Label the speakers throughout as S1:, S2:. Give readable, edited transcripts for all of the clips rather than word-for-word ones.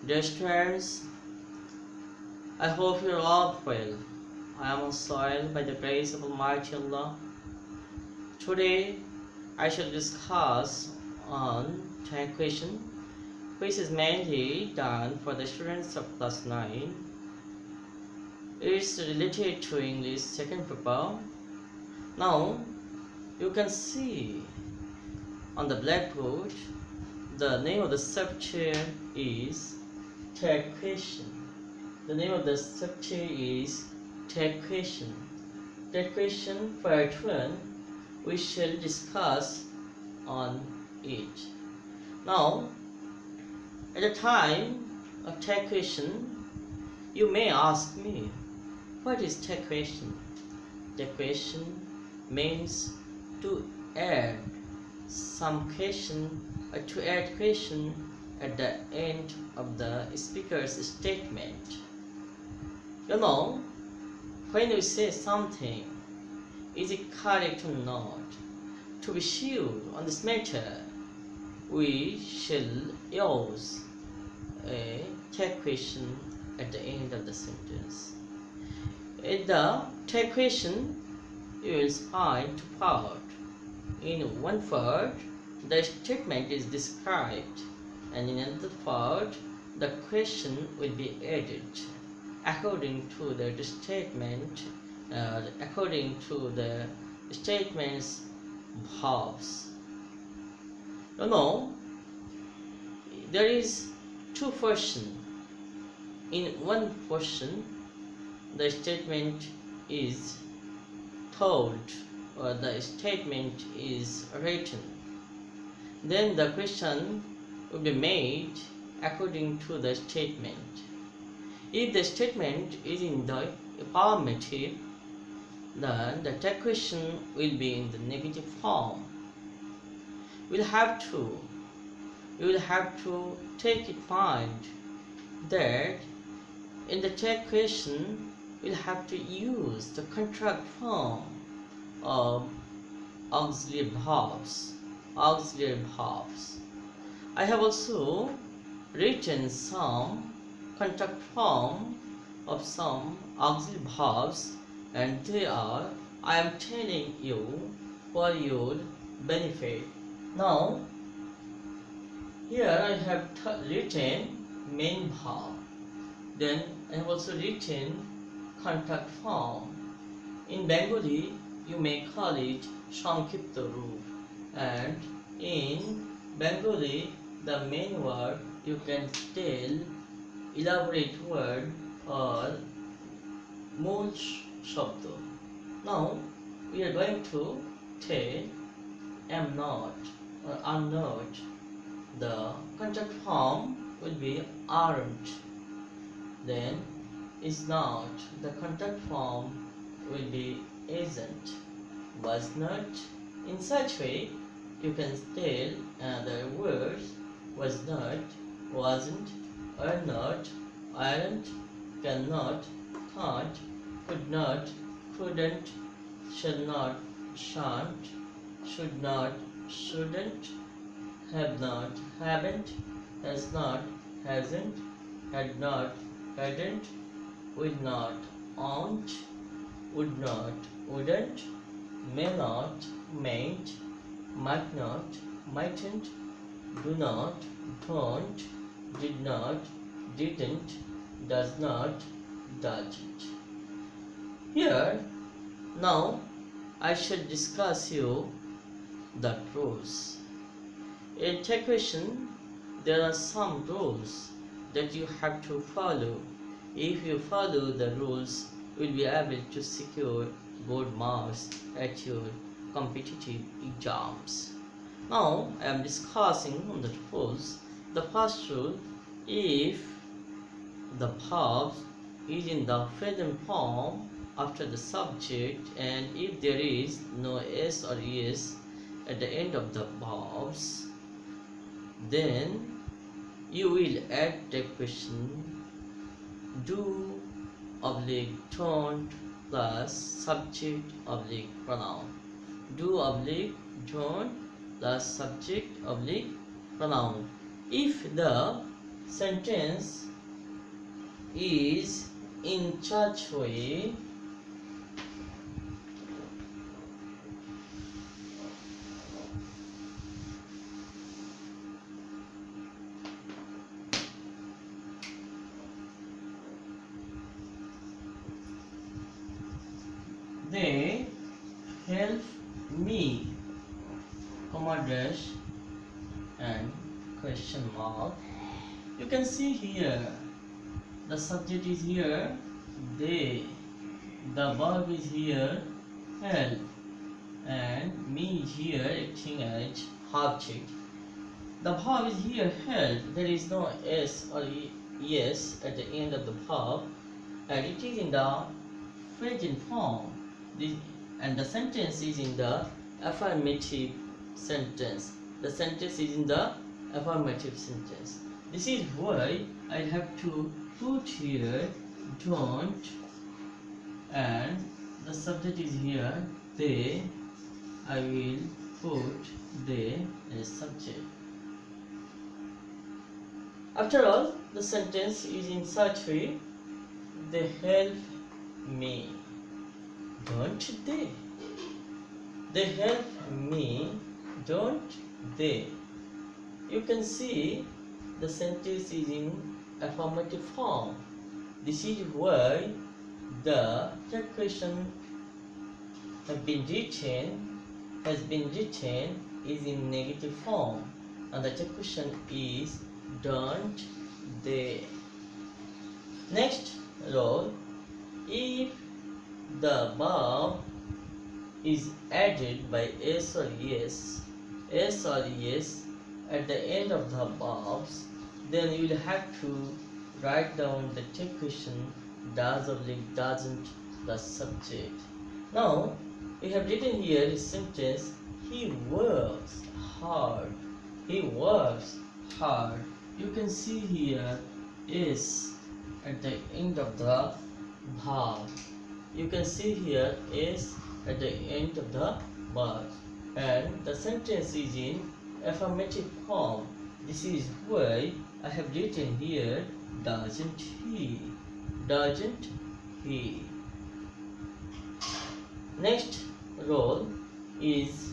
S1: Dear students, I hope you are all well. I am on soil by the grace of Almighty Allah. Today, I shall discuss on tag question, which is mainly done for the students of class 9. It is related to English second paper. Now, you can see on the blackboard, the name of the subject is tag question. The name of the subject is tag question. Tag question part 1, we shall discuss on it. Now, at the time of tag question, you may ask me, what is tag question? Tag question means to add some question or to add question at the end of the speaker's statement. You know, when we say something, is it correct or not? To be sure on this matter, we shall use a tag question at the end of the sentence. In the tag question, you will find two parts. In one part, the statement is described, and in another part, the question will be added according to the statement, according to the statement's verbs. You know, there is two portions. In one portion, the statement is told, or the statement is written. Then the question will be made according to the statement. If the statement is in the affirmative, then the tag question will be in the negative form. You will have to take in mind that in the tag question, we'll have to use the contract form of auxiliary verbs. I have also written some contract form of some auxiliary verbs, and I am telling you for your benefit. Now, here I have written main verb. Then I have also written contract form. In Bengali, you may call it Sankipta Roop, and in Bengali, the main word you can tell elaborate word or Mool Shabda. Now we are going to tell am not or are not. The contract form will be aren't. Then is not. The contract form will be isn't. Was not. In such way, you can tell the words was not, wasn't, are not, aren't, cannot, can't, could not, couldn't, shall not, shan't, should not, shouldn't, have not, haven't, has not, hasn't, had not, hadn't, will not, aren't, would not, wouldn't, may not, mayn't, might not, mightn't, do not, don't, did not, didn't, does not, doesn't. Here, now, I shall discuss you the rules. In tag question, there are some rules that you have to follow. If you follow the rules, you will be able to secure good marks at your competitive exams. Now I am discussing on the rules. The first rule, if the verb is in the present form after the subject, and if there is no s or es at the end of the verbs, then you will add the question do oblique don't plus subject oblique pronoun. Do oblique don't plus subject oblique pronoun. If the sentence is in such way they help me, comma dash and question mark. You can see here the subject is here, they, the verb is here, help, and me here acting as object. The verb is here help, there is no s or es at the end of the verb, and it is in the present form. And the sentence is in the affirmative sentence. The sentence is in the affirmative sentence. This is why I have to put here don't, and the subject is here they. I will put they as subject. After all, the sentence is in such way, they help me, don't they? They help me, don't they? You can see the sentence is in affirmative form. This is why the third question has been written is in negative form, and the third question is don't they. Next rule, if the verb is added by s or es at the end of the verbs, then you will have to write down the take question does or doesn't the subject. Now we have written here a sentence, he works hard. He works hard. You can see here is at the end of the verb. You can see here is at the end of the verb, and the sentence is in affirmative form. This is why I have written here doesn't he. Doesn't he. Next rule is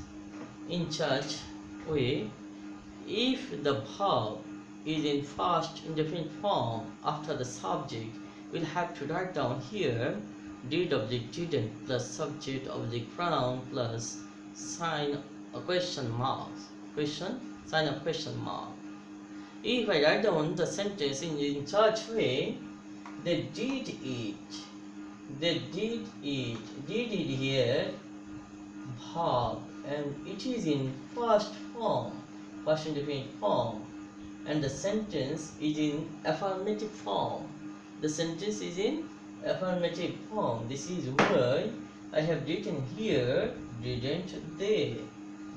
S1: in such way, if the verb is in first indefinite form after the subject, we'll have to write down here did oblique didn't plus subject oblique pronoun plus sign a question mark. Sign of question mark. If I write down the sentence in such way, they did it. They did it. Did it here verb, and it is in first form, first indefinite form, and the sentence is in affirmative form. The sentence is in affirmative form. This is why I have written here didn't they.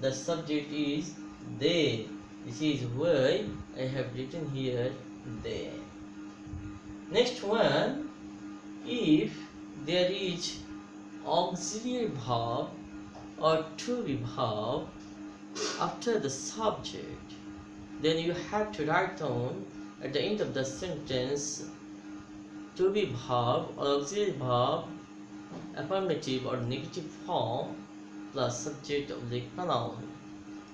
S1: The subject is they. This is why I have written here they. Next one, if there is auxiliary verb or to be verb after the subject, then you have to write down at the end of the sentence to be verb or auxiliary verb, affirmative or negative form plus subject oblique pronoun,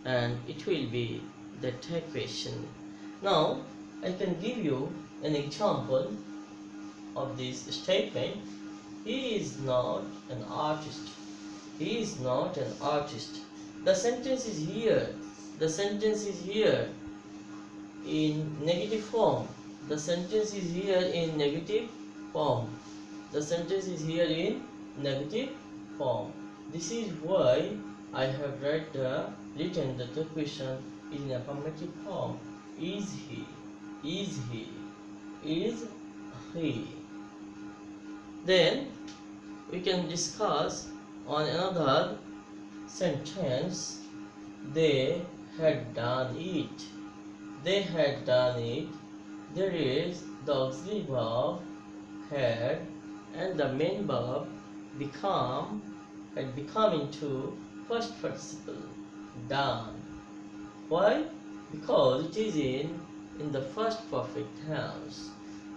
S1: and it will be the third question. Now I can give you an example of this statement. He is not an artist. He is not an artist. The sentence is here. The sentence is here in negative form. The sentence is here in negative form. The sentence is here in negative form. This is why I have written the question in affirmative form. Is he? Is he? Is he? Then we can discuss on another sentence. They had done it. They had done it. There is the auxiliary verb had, and the main verb had become into first participle done. Why? Because it is in in the first perfect tense.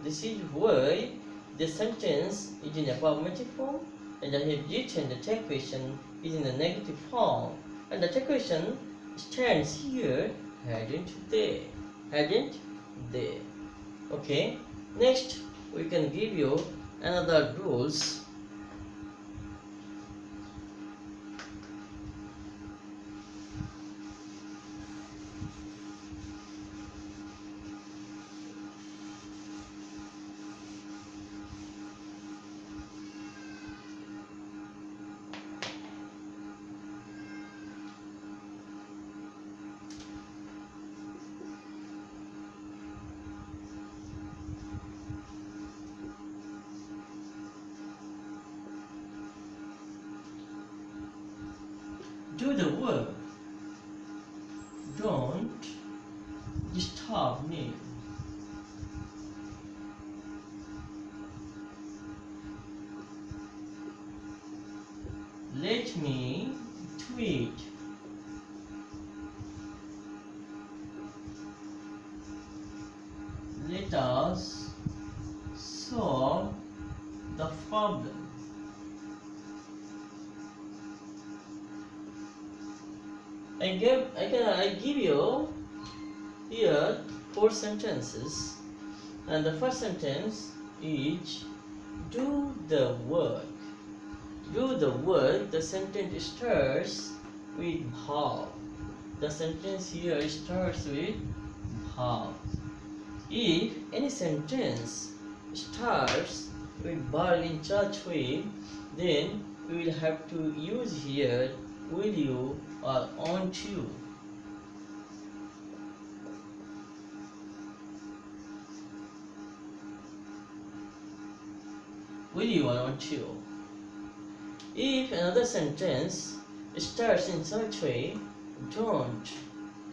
S1: This is why the sentence is in affirmative form, and I have written the take question is in the negative form, and the take question stands here, hadn't they? Hadn't they? Okay, next we can give you another rules. Do the work. Don't disturb me. Let me tweet. Let us solve the problem. I give you here 4 sentences, and the first sentence is do the work. Do the work. The sentence starts with how. The sentence here starts with how. If any sentence starts with verb in such way, then we will have to use here will you or aren't you. Will you or aren't you? If another sentence starts in such way, don't.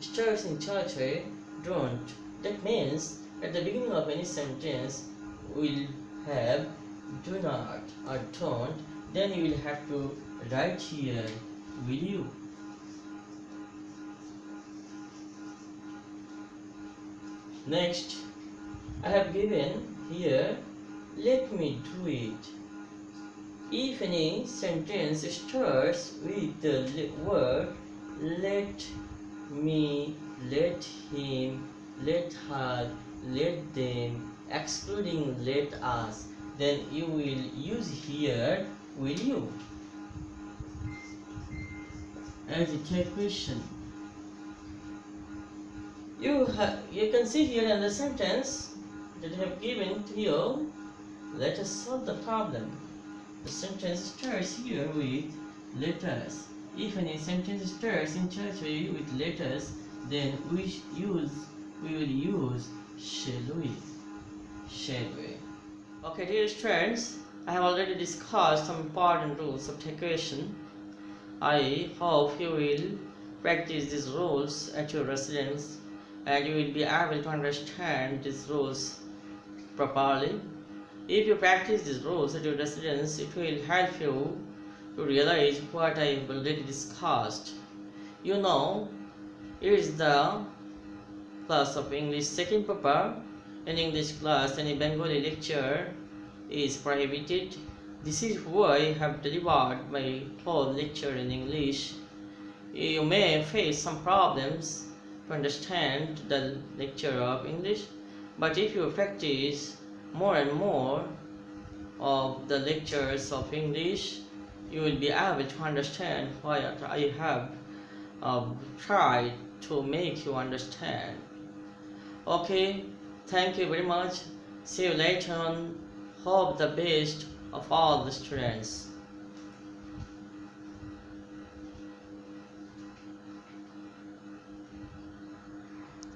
S1: Starts in such way, don't. That means at the beginning of any sentence we'll have do not or don't. Then you will have to write here will you. Next, I have given here let me do it. If any sentence starts with the word let me, let him, let her, let them, excluding let us, then you will use here will you as a take question. You can see here in the sentence that I have given to you. Let us solve the problem. The sentence starts here with let us. If any sentence starts in such way with let us, then we will use shall we. Shall we. Okay, dear students, I have already discussed some important rules of take question. I hope you will practice these rules at your residence and you will be able to understand these rules properly. If you practice these rules at your residence, it will help you to realize what I have already discussed. You know, it is the class of English second paper. In English class, any Bengali lecture is prohibited. This is why I have delivered my whole lecture in English. You may face some problems to understand the lecture of English, but if you practice more and more of the lectures of English, you will be able to understand what I have tried to make you understand. Okay, thank you very much. See you later on. Hope the best of all the students.